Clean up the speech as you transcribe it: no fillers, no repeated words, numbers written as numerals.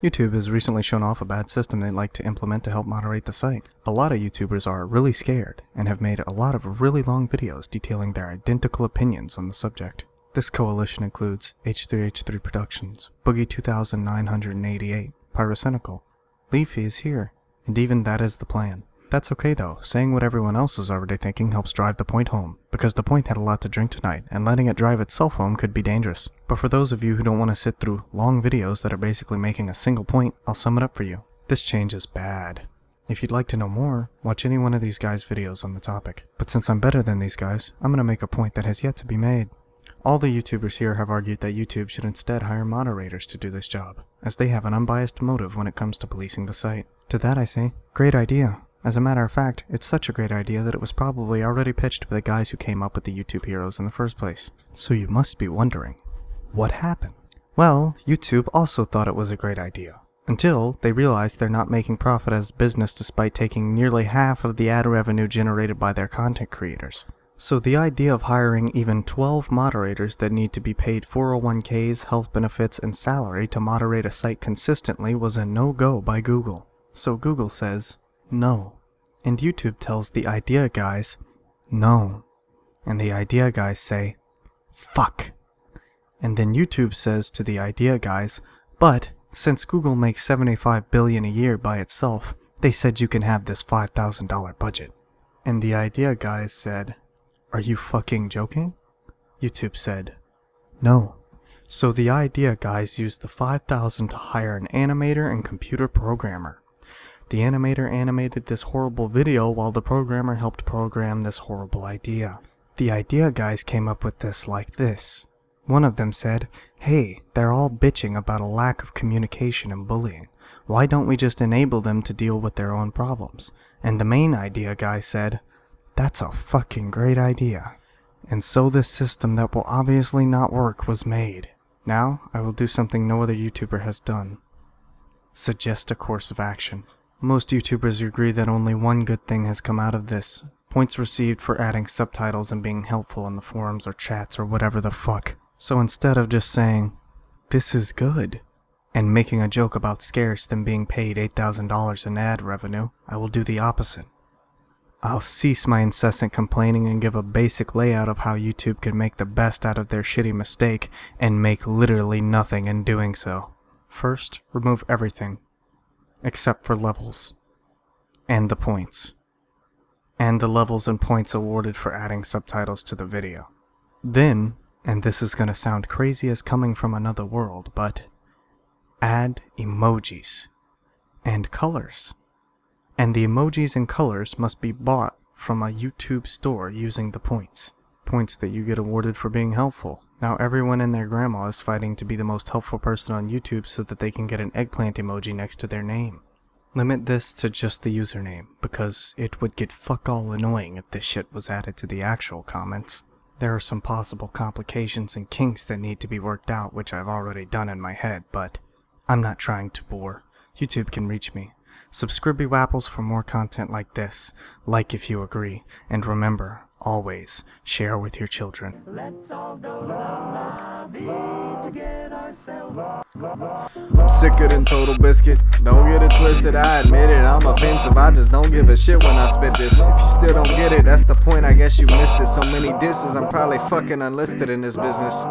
YouTube has recently shown off a bad system they'd like to implement to help moderate the site. A lot of YouTubers are really scared and have made a lot of really long videos detailing their identical opinions on the subject. This coalition includes H3H3 Productions, Boogie 2988, Pyrocynical, Leafy is here, and even That Is the Plan. That's okay though, saying what everyone else is already thinking helps drive the point home, because the point had a lot to drink tonight, and letting it drive itself home could be dangerous. But for those of you who don't want to sit through long videos that are basically making a single point, I'll sum it up for you. This change is bad. If you'd like to know more, watch any one of these guys' videos on the topic. But since I'm better than these guys, I'm gonna make a point that has yet to be made. All the YouTubers here have argued that YouTube should instead hire moderators to do this job, as they have an unbiased motive when it comes to policing the site. To that I say, great idea. As a matter of fact, it's such a great idea that it was probably already pitched by the guys who came up with the YouTube heroes in the first place. So you must be wondering, what happened? Well, YouTube also thought it was a great idea, until they realized they're not making profit as a business despite taking nearly half of the ad revenue generated by their content creators. So the idea of hiring even 12 moderators that need to be paid 401ks, health benefits, and salary to moderate a site consistently was a no-go by Google. So Google says, no. And YouTube tells the idea guys, no. And the idea guys say, fuck. And then YouTube says to the idea guys, but since Google makes $75 billion a year by itself, they said you can have this $5,000 budget. And the idea guys said, are you fucking joking? YouTube said, no. So the idea guys used the $5,000 to hire an animator and computer programmer. The animator animated this horrible video while the programmer helped program this horrible idea. The idea guys came up with this like this. One of them said, hey, they're all bitching about a lack of communication and bullying. Why don't we just enable them to deal with their own problems? And the main idea guy said, that's a fucking great idea. And so this system that will obviously not work was made. Now, I will do something no other YouTuber has done. Suggest a course of action. Most YouTubers agree that only one good thing has come out of this. Points received for adding subtitles and being helpful in the forums or chats or whatever the fuck. So instead of just saying, this is good, and making a joke about scarce than being paid $8,000 in ad revenue, I will do the opposite. I'll cease my incessant complaining and give a basic layout of how YouTube can make the best out of their shitty mistake and make literally nothing in doing so. First, remove everything. Except for levels, and the points, and the levels and points awarded for adding subtitles to the video. Then, and this is gonna sound crazy as coming from another world, but add emojis and colors. And the emojis and colors must be bought from a YouTube store using the points. Points that you get awarded for being helpful. Now everyone and their grandma is fighting to be the most helpful person on YouTube so that they can get an eggplant emoji next to their name. Limit this to just the username, because it would get fuck all annoying if this shit was added to the actual comments. There are some possible complications and kinks that need to be worked out, which I've already done in my head, but I'm not trying to bore. YouTube can reach me. Subscribe Wapples for more content like this, like if you agree, and remember, always share with your children. Let's all go lobby to get ourselves. I'm sicker than Total Biscuit. Don't get it twisted, I admit it. I'm offensive, I just don't give a shit when I spit this. If you still don't get it, that's the point, I guess you missed it. So many disses, I'm probably fucking unlisted in this business.